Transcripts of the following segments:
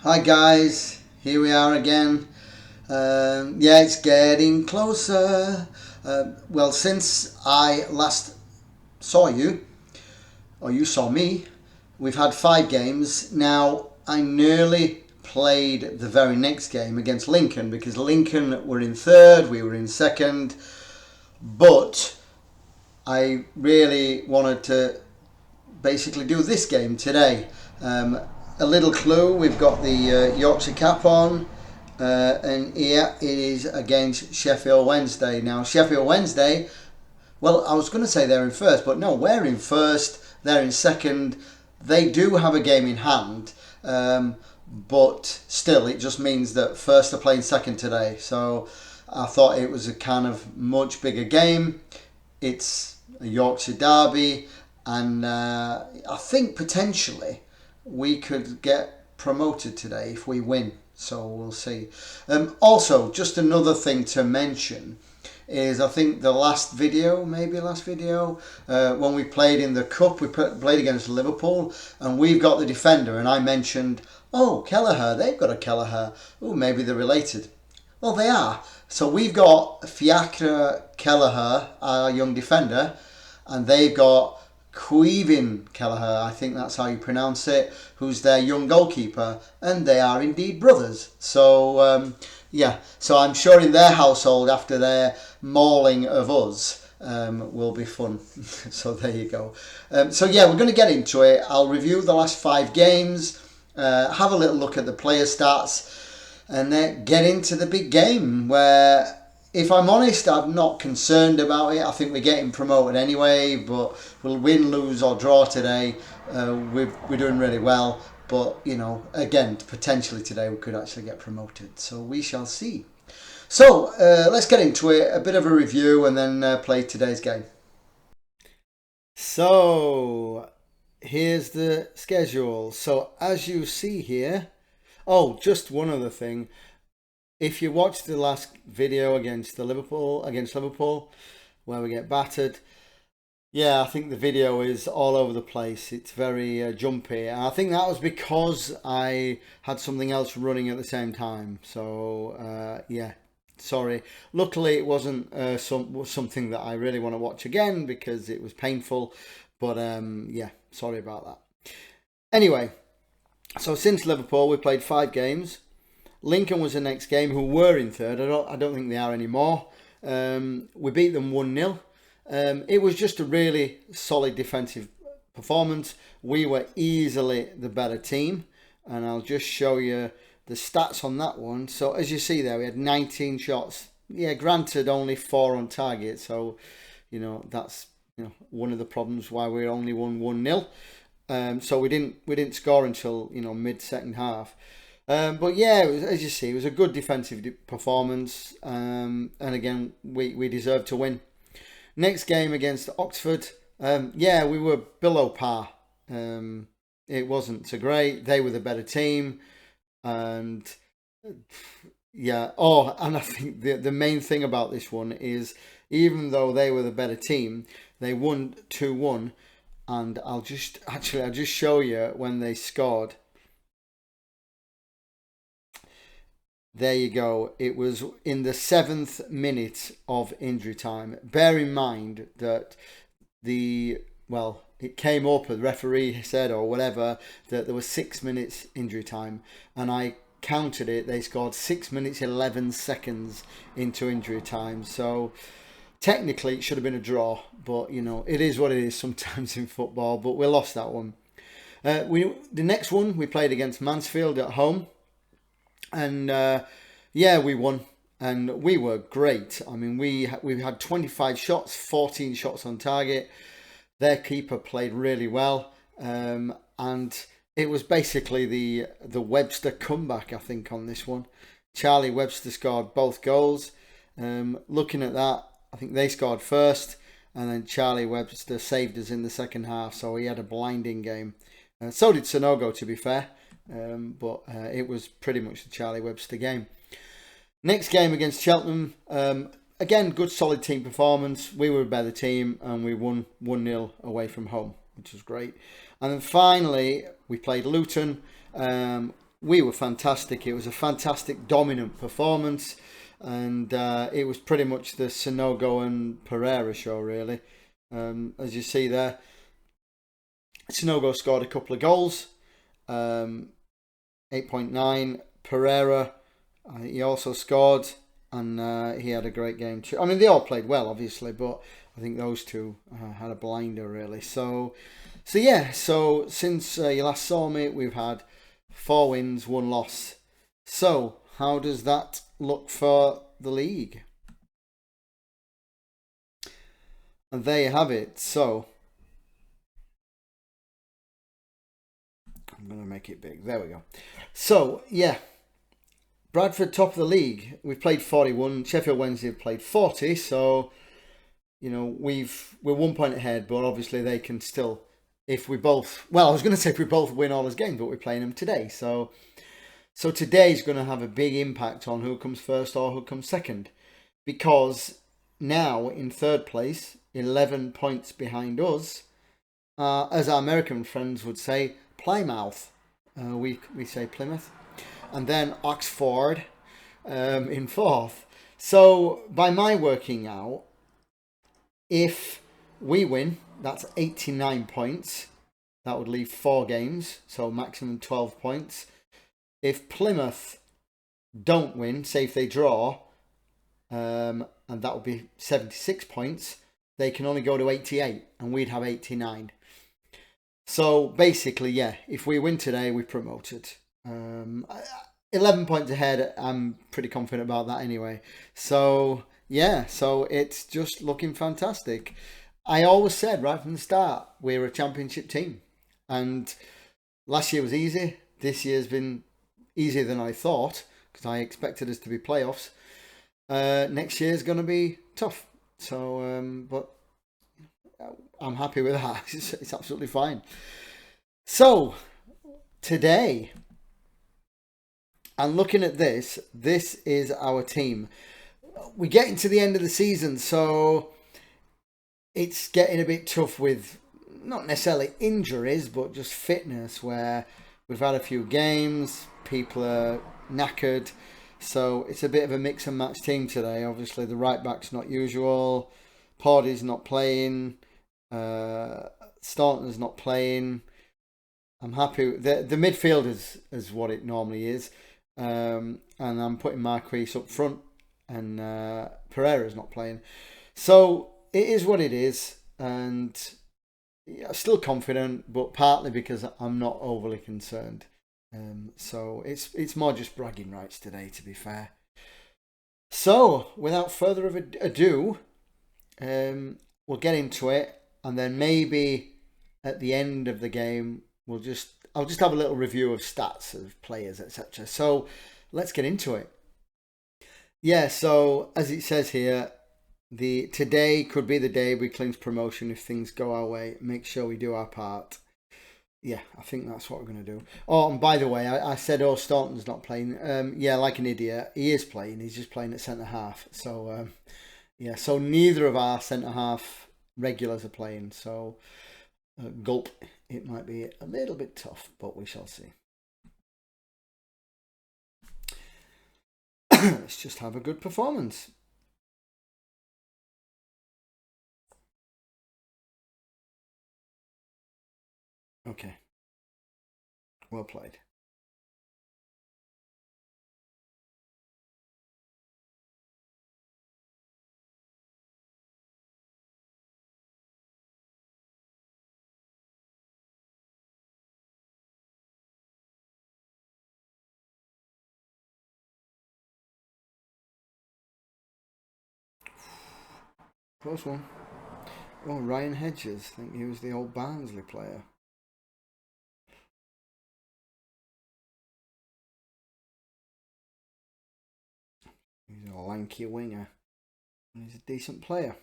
Hi guys, here we are again. Yeah, it's getting closer. Well, since I last saw you, or you saw me, we've had 5 games. Now, I nearly played the very next game against Lincoln because Lincoln were in third, we were in second, but I really wanted to basically do this game today. A little clue, we've got the Yorkshire cap on, and here it is against Sheffield Wednesday. Now, Sheffield Wednesday, well, I was going to say they're in first, but no, we're in first, they're in second. They do have a game in hand, but still, it just means that first are playing second today. So I thought it was a kind of much bigger game. It's a Yorkshire derby, and I think potentially we could get promoted today if we win. So we'll see. Also, just another thing to mention is I think the last video, when we played in the cup, we played against Liverpool, and we've got the defender, and I mentioned, oh, Kelleher, they've got a Kelleher. Oh, maybe they're related. Well, they are. So we've got Fiacre Kelleher, our young defender, and they've got Quevin Kelleher, I think that's how you pronounce it, who's their young goalkeeper, and they are indeed brothers. So, yeah, so I'm sure in their household, after their mauling of us, will be fun. So there you go. So yeah, we're going to get into it. I'll review the last 5 games, have a little look at the player stats, and then get into the big game where, if I'm honest, I'm not concerned about it. I think we're getting promoted anyway, but we'll win, lose or draw today. We're doing really well, but you know, again, potentially today we could actually get promoted. So we shall see. So let's get into it. A bit of a review and then play today's game. So here's the schedule. So as you see here, oh, just one other thing. If you watched the last video against Liverpool, where we get battered, yeah, I think the video is all over the place. It's very jumpy, and I think that was because I had something else running at the same time. So yeah, sorry. Luckily, it wasn't something that I really want to watch again because it was painful. But yeah, sorry about that. Anyway, so since Liverpool, we played 5 games. Lincoln was the next game, who were in third. I don't think they are anymore. We beat them 1-0. It was just a really solid defensive performance. We were easily the better team, and I'll just show you the stats on that one. So as you see there, we had 19 shots. Yeah, granted, only 4 on target. So you know that's one of the problems why we only won 1-0. So we didn't score until mid second half. But yeah, as you see, it was a good defensive performance, and again, we deserved to win. Next game against Oxford, yeah, we were below par. It wasn't so great. They were the better team, and yeah. Oh, and I think the main thing about this one is, even though they were the better team, they won 2-1, and I'll just show you when they scored. There you go. It was in the 7th minute of injury time. Bear in mind that it came up, the referee said or whatever, that there was 6 minutes injury time. And I counted it. They scored 6 minutes, 11 seconds into injury time. So technically it should have been a draw. But, it is what it is sometimes in football. But we lost that one. The next one, we played against Mansfield at home. And yeah, we won, and we were great. I mean, we had 25 shots, 14 shots on target. Their keeper played really well, and it was basically the Webster comeback, I think, on this one. Charlie Webster scored both goals. Looking at that, I think they scored first, and then Charlie Webster saved us in the second half, so he had a blinding game. So did Sonogo, to be fair. But it was pretty much the Charlie Webster game. Next game against Cheltenham, again, good solid team performance. We were a better team, and we won 1-0 away from home, which was great. And then finally, we played Luton. we were fantastic. It was a fantastic, dominant performance, and it was pretty much the Sonogo and Pereira show, really. As you see there, Sonogo scored a couple of goals, 8.9. Pereira, he also scored, and he had a great game too. I mean, they all played well, obviously, but I think those two had a blinder, really. So yeah. So since you last saw me, we've had 4 wins, 1 loss. So how does that look for the league? And there you have it. So I'm going to make it big. There we go. So yeah, Bradford top of the league. We've played 41. Sheffield Wednesday have played 40. So you know we're 1 point ahead, but obviously they can still. If we both, well, I was going to say if we both win all those games, but we're playing them today. So today's going to have a big impact on who comes first or who comes second, because now in third place, 11 points behind us, as our American friends would say, Plymouth. We say Plymouth, and then Oxford in fourth. So by my working out, if we win, that's 89 points. That would leave 4 games, so maximum 12 points. If Plymouth don't win, say if they draw, and that would be 76 points, they can only go to 88, and we'd have 89. So basically, yeah, if we win today, we're promoted. 11 points ahead, I'm pretty confident about that anyway. So yeah, so it's just looking fantastic. I always said right from the start, we're a championship team. And last year was easy. This year's been easier than I thought, because I expected us to be playoffs. Next year's going to be tough. So, but I'm happy with that. It's absolutely fine. So, today, and looking at this is our team. We're getting to the end of the season, so it's getting a bit tough with not necessarily injuries, but just fitness, where we've had a few games, people are knackered, so it's a bit of a mix and match team today. Obviously, the right back's not usual, Pardy's not playing, Staunton's not playing. I'm happy with the midfield is what it normally is, and I'm putting Marquise up front, and Pereira's not playing, so it is what it is, and yeah, still confident, but partly because I'm not overly concerned. So it's more just bragging rights today, to be fair. So without further ado, we'll get into it, and then maybe at the end of the game, I'll just have a little review of stats of players, etc. So let's get into it. Yeah, so as it says here, today could be the day we clinch promotion if things go our way. Make sure we do our part. Yeah, I think that's what we're going to do. Oh, and by the way, I said, Staunton's not playing. Yeah, like an idiot. He is playing. He's just playing at centre-half. So, yeah, so neither of our centre-half regulars are playing. So, gulp, it might be a little bit tough, but we shall see. Let's just have a good performance. Okay. Well played. Close one. Oh, Ryan Hedges. I think he was the old Barnsley player. He's a lanky winger. And he's a decent player.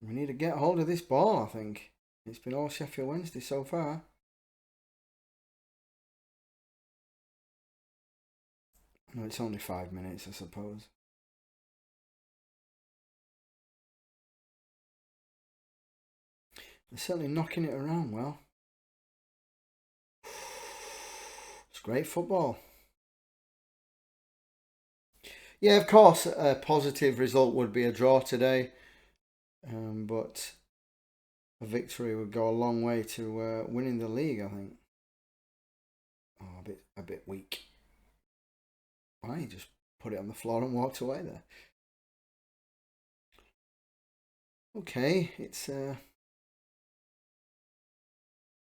We need to get hold of this ball, I think. It's been all Sheffield Wednesday so far. No, it's only 5 minutes, I suppose. They're certainly knocking it around well. It's great football. Yeah, of course, a positive result would be a draw today, but a victory would go a long way to winning the league, I think. Oh, a bit weak. Why? Just put it on the floor and walked away there. Okay, it's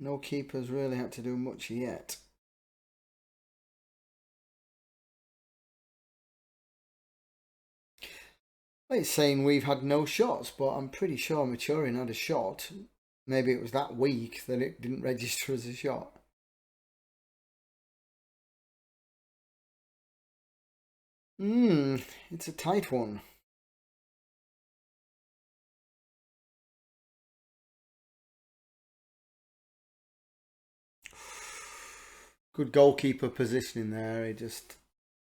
no keepers really had to do much yet. It's saying we've had no shots, but I'm pretty sure Maturin had a shot. Maybe it was that weak that it didn't register as a shot. It's a tight one. Good goalkeeper positioning there. He just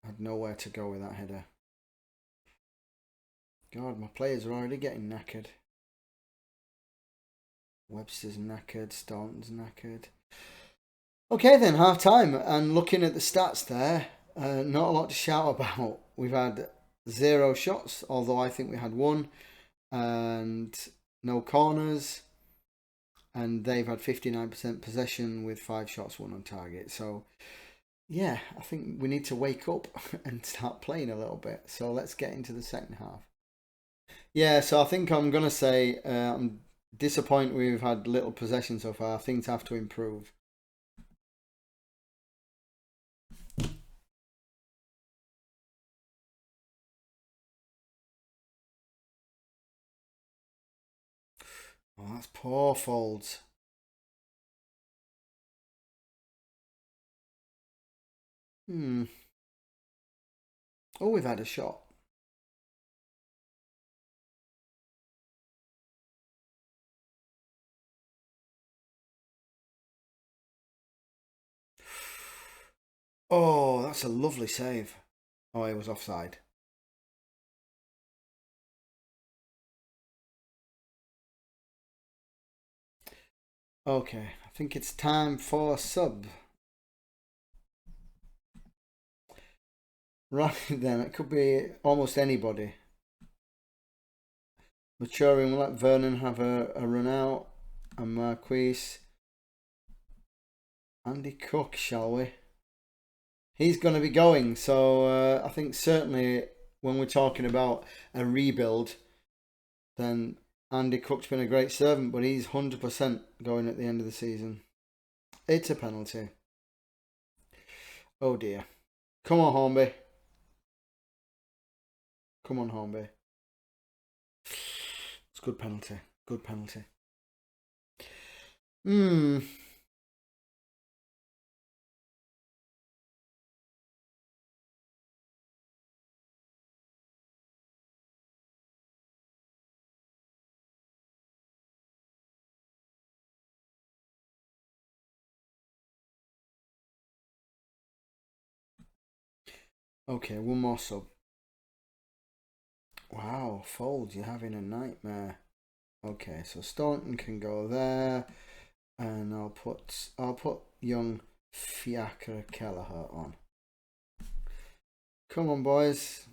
had nowhere to go with that header. God, my players are already getting knackered. Webster's knackered. Staunton's knackered. Okay then, half time. And looking at the stats there, not a lot to shout about. We've had 0 shots, although I think we had 1. And no corners. And they've had 59% possession with 5 shots, 1 on target. So, yeah, I think we need to wake up and start playing a little bit. So let's get into the second half. Yeah, so I think I'm going to say I'm disappointed we've had little possession so far. Things have to improve. Oh, that's poor Folds. Oh, we've had a shot. Oh, that's a lovely save. Oh, it was offside. Okay, I think it's time for sub. Right then, it could be almost anybody. Maturing, we'll let Vernon have a run out. And Marquise. Andy Cook, shall we? He's going to be going, so I think certainly when we're talking about a rebuild, then Andy Cook's been a great servant, but he's 100% going at the end of the season. It's a penalty. Oh dear. Come on, Hornby. Come on, Hornby. It's a good penalty. Good penalty. Okay, one more sub. Wow, Fold, you're having a nightmare. Okay, so Staunton can go there, and I'll put young Fiacre Kelleher on. Come on, boys.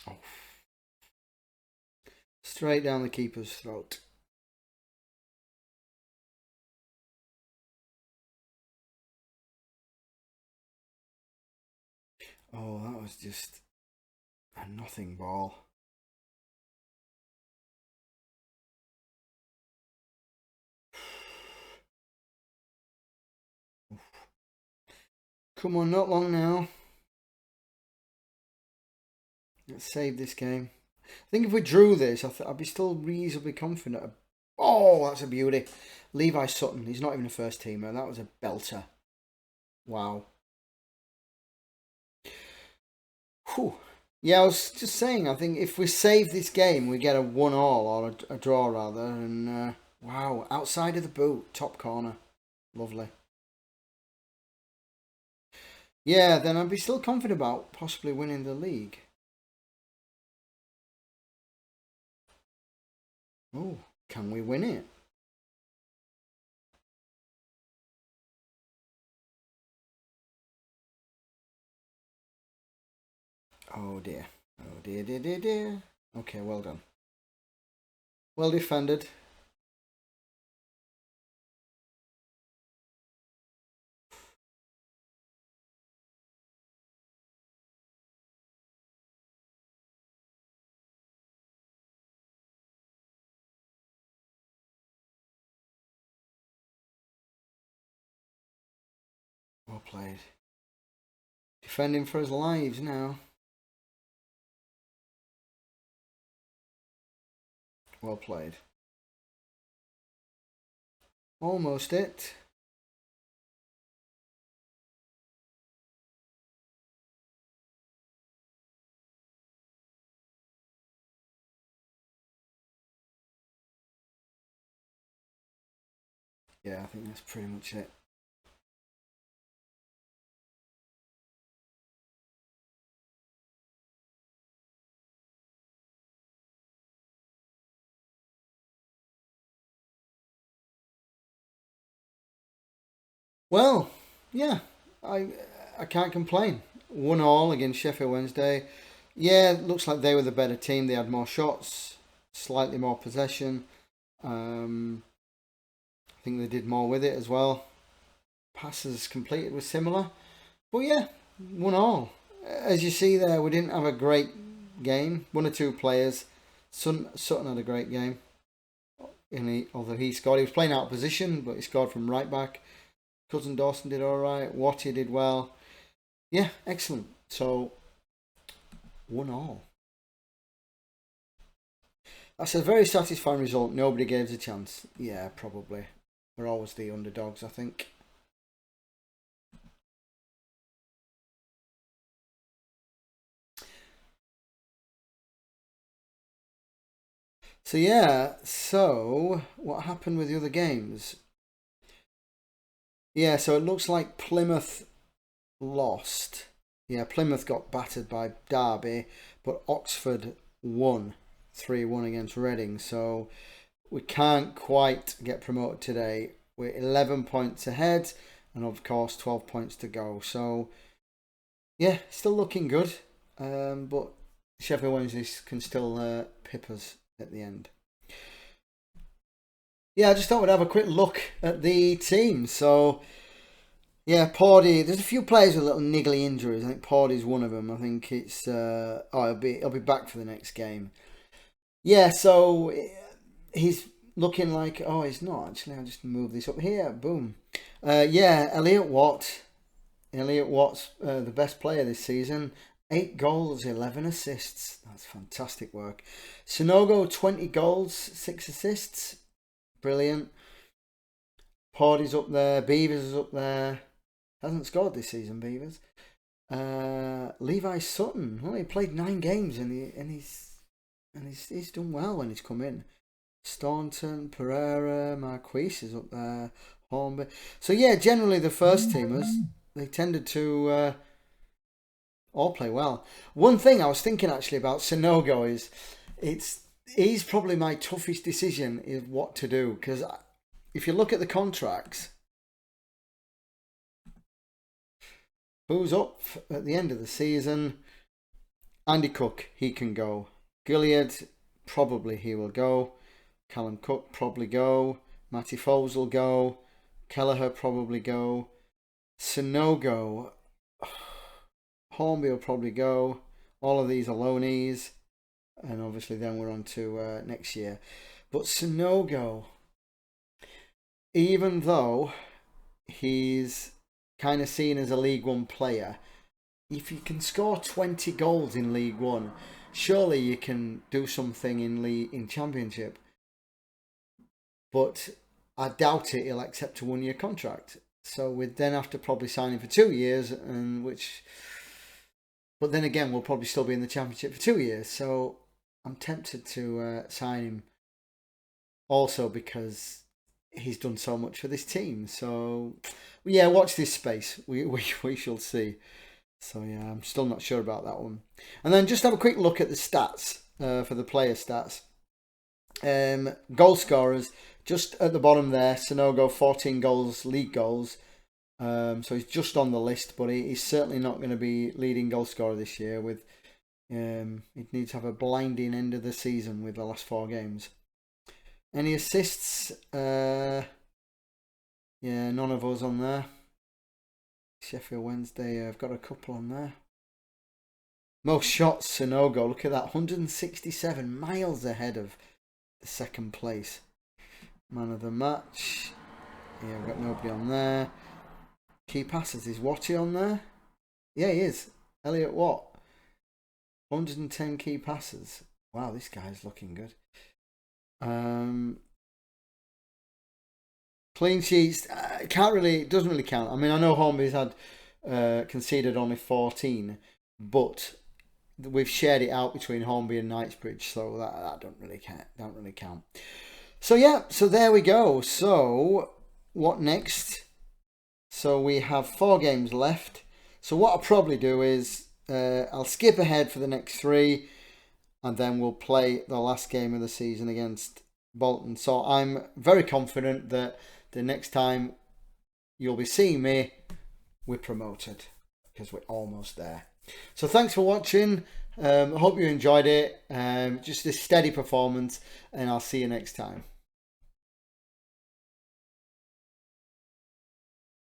Oh. Straight down the keeper's throat. Oh, that was just a nothing ball. Come on, not long now. Let's save this game. I think if we drew this, I'd be still reasonably confident. Oh, that's a beauty. Levi Sutton, he's not even a first teamer. That was a belter. Wow. Whew. Yeah, I was just saying, I think if we save this game, we get a 1-all or a draw rather. And wow, outside of the boot, top corner. Lovely. Yeah, then I'd be still confident about possibly winning the league. Oh, can we win it? Oh dear. Oh dear, dear, dear, dear. Okay, well done. Well defended. Well played. Defending for his lives now. Well played. Almost it. Yeah, I think that's pretty much it. Well, yeah, I I can't complain. 1-all against Sheffield Wednesday. Yeah, it looks like they were the better team. They had more shots, slightly more possession. Um, I think they did more with it as well. Passes completed was similar. But yeah, 1-all. As you see there, we didn't have a great game. One or two players. Sutton had a great game. Although he scored, he was playing out of position, but he scored from right back. Cousin Dawson did all right. Watty did well. Yeah, excellent. So 1-all. That's a very satisfying result. Nobody gave us a chance. Yeah, probably. We're always the underdogs, I think. So yeah, so what happened with the other games? Yeah, so it looks like Plymouth lost. Yeah, Plymouth got battered by Derby, but Oxford won 3-1 against Reading. So we can't quite get promoted today. We're 11 points ahead, and of course 12 points to go. So yeah, still looking good. But Sheffield Wednesday can still pip us at the end. Yeah, I just thought we'd have a quick look at the team. So yeah, Pawdy. There's a few players with little niggly injuries. I think Pawdy's one of them. I think it's he'll be back for the next game. Yeah, so he's looking like he's not actually. I'll just move this up here. Boom. Yeah, Elliot Watt. Elliot Watt's the best player this season. 8 goals, 11 assists. That's fantastic work. Sonogo, 20 goals, 6 assists. Brilliant. Pawdy's up there. Beavers is up there. Hasn't scored this season, Beavers. Levi Sutton. Well, he played 9 games he's done well when he's come in. Staunton, Pereira, Marquise is up there. Hornby. So yeah, generally the first teamers they tended to all play well. One thing I was thinking actually about Sonogo is he's probably my toughest decision is what to do because if you look at the contracts, who's up at the end of the season? Andy Cook, he can go. Gilliard, probably he will go. Callum Cook probably go. Matty Foles will go. Kelleher probably go. Sonogo, Hornby will probably go. All of these are loanees. And obviously then we're on to next year. But Sonogo, even though he's kind of seen as a League One player, if you can score 20 goals in League One, surely you can do something in Championship. But I doubt it. He'll accept a 1-year contract. So we'd then have to probably sign him for 2 years, and which But then again, we'll probably still be in the Championship for 2 years. So I'm tempted to sign him also because he's done so much for this team. So yeah, watch this space. We shall see. So yeah, I'm still not sure about that one. And then just have a quick look at the stats for the player stats. Goal scorers, just at the bottom there, Sonogo 14 goals, league goals. So he's just on the list, but he's certainly not going to be leading goal scorer this year. With he'd need to have a blinding end of the season with the last 4 games. Any assists? Yeah, none of us on there. Sheffield Wednesday, I've got a couple on there. Most shots, Sonogo. Look at that, 167, miles ahead of the second place. Man of the match. Yeah, I've got nobody on there. Key passes, is Watty on there? Yeah, he is. Elliot Watt. 110 key passes. Wow, this guy's looking good. Clean sheets, it doesn't really count. I mean, I know Hornby's had conceded only 14, but we've shared it out between Hornby and Knightsbridge, so that don't really count. So yeah, so there we go. So what next? So we have 4 games left. So what I'll probably do is I'll skip ahead for the next 3, and then we'll play the last game of the season against Bolton. So I'm very confident that the next time you'll be seeing me, we're promoted, because we're almost there. So thanks for watching. I hope you enjoyed it. Just a steady performance, and I'll see you next time.